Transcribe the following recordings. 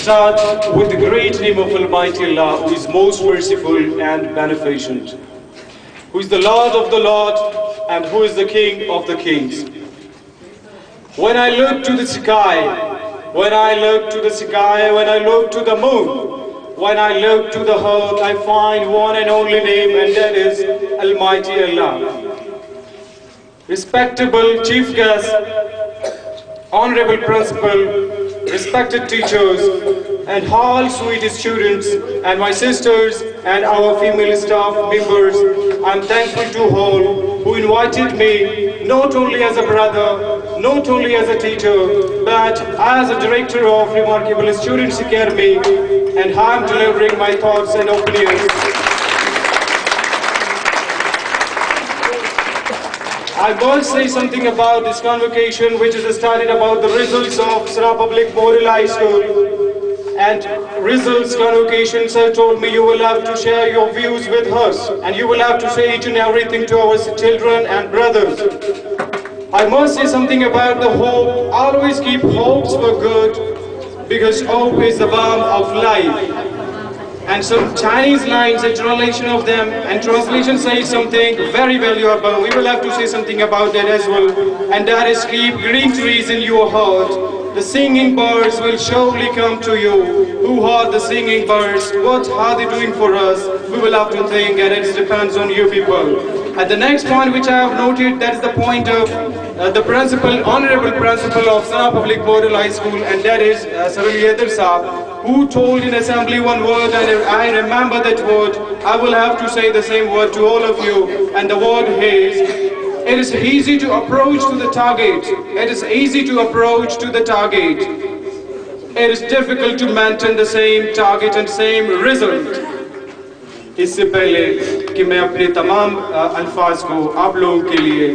start with the great name of Almighty Allah, who is most merciful and beneficent, who is the Lord of the Lord and who is the King of the kings. When I look to the sky, when I look to the sky, when I look to the moon, when I look to the earth, I find one and only name, and that is Almighty Allah. Respectable chief guest, honorable principal, respected teachers, and all sweet students, and my sisters and our female staff members, I'm thankful to all who invited me, not only as a brother, not only as a teacher, but as a director of Remarkable Students Academy, and I'm delivering my thoughts and opinions. I must say something about this convocation, which is started about the results of Sana Public Model High School. And results convocation, sir told me you will have to share your views with us, and you will have to say each and everything to our children and brothers. I must say something about the hope. Always keep hopes for good, because hope is the balm of life. And some Chinese lines, a translation of them, and translation says something very valuable. We will have to say something about that as well. And that is, keep green trees in your heart. The singing birds will surely come to you. Who are the singing birds? What are they doing for us? We will have to think, and it depends on you people. At the next point which I have noted, that is the point of the principal, honorable principal of Sana Public Model High School, and that is Saruliyadar Saab, who told in assembly one word, and I remember that word. I will have to say the same word to all of you, and the word is, it is easy to approach to the target. It is easy to approach to the target. It is difficult to maintain the same target and same result. इससे पहले कि मैं अपने तमाम अल्फाज को आप लोगों के लिए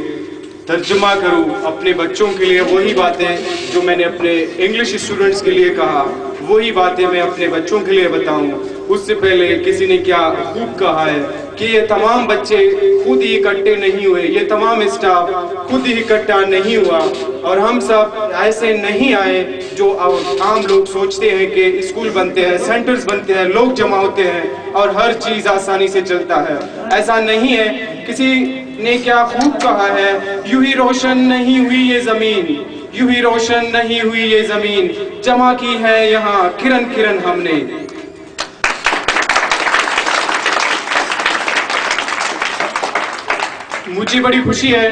तर्जुमा करूं, अपने बच्चों के लिए वही बातें जो मैंने अपने इंग्लिश स्टूडेंट्स के लिए कहा, वही बातें मैं अपने बच्चों के लिए बताऊं, उससे पहले किसी ने क्या खूब कहा है कि ये तमाम बच्चे खुद ही इकट्ठे नहीं हुए, ये तमाम स्टाफ खुद ही इकट्ठा नहीं हुआ, और हम सब ऐसे नहीं आए जो आम लोग सोचते हैं कि स्कूल बनते हैं, सेंटर्स बनते हैं, लोग जमा होते हैं और हर चीज़ आसानी से चलता है। ऐसा नहीं है। किसी ने क्या खूब कहा है, यूं ही रोशन नहीं हुई ये ज़मीन, यूं ही रोशन नहीं हुई ये ज़मीन, जमा की है यहाँ किरण किरण हमने। मुझे बड़ी खुशी है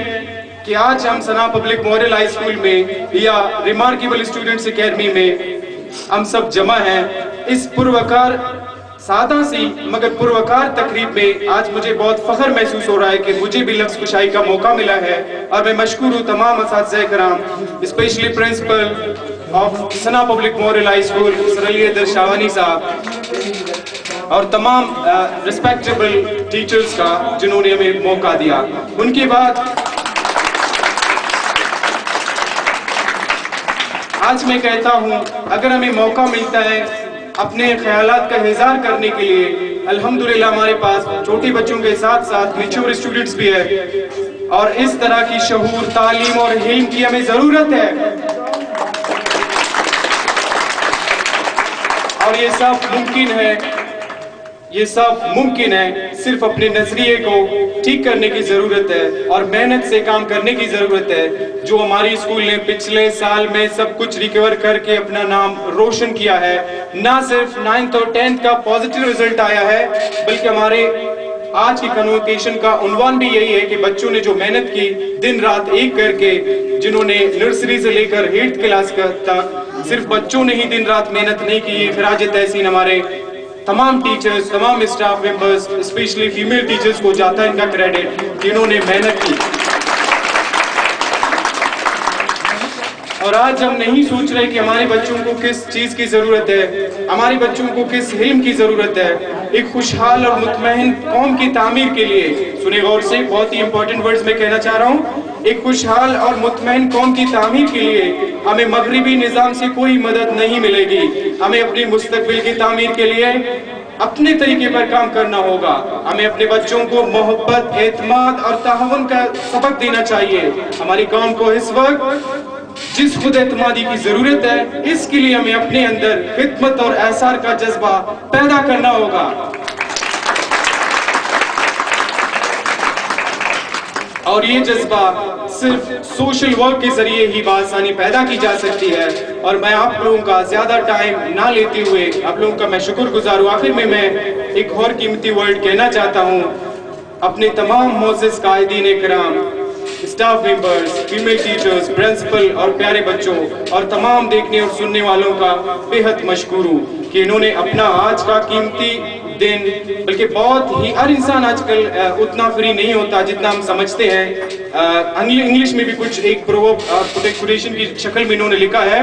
कि आज हम सना पब्लिक मॉडल हाई स्कूल में या रिमार्केबल स्टूडेंट्स एकेडमी में हम सब जमा हैं। इस पुरवकार सादा सी मगर पुरवकार तकरीब में आज मुझे बहुत फख्र महसूस हो रहा है कि मुझे भी लफ्ज़ कुशाई का मौका मिला है, और मैं मशकूर हूँ तमाम असातिज़ा कराम, specially principal of Sana public model high school सरलियदर शावानी साहब और तमाम रिस्पेक्टेबल टीचर्स का जिन्होंने हमें मौका दिया। उनके बाद आज मैं कहता हूँ, अगर हमें मौका मिलता है अपने ख्यालात का इज़हार करने के लिए, अल्हम्दुलिल्लाह हमारे पास छोटे बच्चों के साथ साथ मैच्योर स्टूडेंट्स भी है, और इस तरह की शऊर, तालीम और इल्म की हमें ज़रूरत है। और ये सब मुमकिन है, ये सब मुमकिन है, सिर्फ अपने नजरिए को ठीक करने की जरूरत है और मेहनत से काम करने की जरूरत है। जो हमारी स्कूल ने पिछले साल में सब कुछ रिकवर करके अपना नाम रोशन किया है, ना सिर्फ 9th और 10th का पॉजिटिव रिजल्ट आया है, बल्कि हमारे आज की कन्वोकेशन का उन्वान भी यही है कि बच्चों ने जो मेहनत की दिन रात एक करके, जिन्होंने नर्सरी से लेकर 8th क्लास तक, सिर्फ बच्चों ने ही दिन रात मेहनत नहीं की। खिराज तहसीन हमारे तमाम टीचर्स, तमाम staff members, specially female teachers को जाता है इनका क्रेडिट, जिन्होंने मेहनत की। और आज हम नहीं सोच रहे कि हमारे बच्चों को किस चीज़ की ज़रूरत है, हमारे बच्चों को किस इल्म की ज़रूरत है। एक खुशहाल और मुतमईन कौम की तामीर के लिए, सुने गौर से, बहुत ही इंपॉर्टेंट वर्ड्स मैं कहना चाह रहा हूँ, एक खुशहाल और मुतमईन कौम की तामीर के लिए हमें मगरिबी निज़ाम से कोई मदद नहीं मिलेगी। हमें अपनी मुस्तकबिल की तामीर के लिए अपने तरीके पर काम करना होगा। हमें अपने बच्चों को मोहब्बत, एतमाद और ताउन का सबक देना चाहिए। हमारी कौम को इस वक्त जिस खुद एतमादी की जरूरत है, इसके लिए हमें अपने अंदर खिदमत और एहसार का जज्बा पैदा करना होगा। और ये जज्बा सिर्फ सोशल वर्क के जरिए ही बासानी पैदा की जा सकती है। और मैं आप लोगों का ज्यादा टाइम ना लेते हुए आप लोगों का मैं शुक्रगुजार हूँ। आखिर में मैं एक और कीमती वर्ड कहना चाहता हूँ अपने तमाम मोअज़्ज़िज़ कायदीन इकराम, staff members, female teachers, principal और प्यारे बच्चों और तमाम देखने और सुनने वालों का बेहद मशकूर हूँ कि इन्होंने अपना आज का कीमती दिन, बल्कि बहुत ही हर इंसान आजकल उतना फ्री नहीं होता जितना हम समझते हैं। इंग्लिश में भी कुछ एक कोटेशन की शक्ल में इन्होंने लिखा है,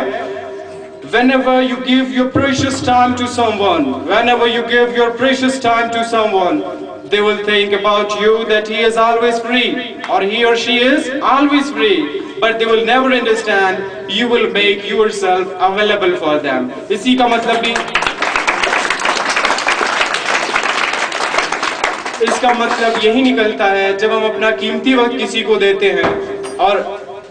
whenever you give your precious time to someone, whenever you give your precious time to someone, they will think about you that he is always free or he or she is always free, but they will never understand you will make yourself available for them. इसी का मतलब भी इसका मतलब यही निकलता है जब हम अपना कीमती वक्त किसी को देते हैं और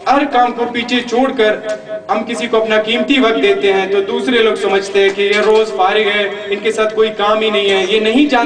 हर काम को पीछे छोड़कर हम किसी को अपना कीमती वक्त देते हैं तो दूसरे लोग समझते हैं कि ये रोज फारिग है, इनके साथ कोई काम ही नहीं है, ये नहीं जानते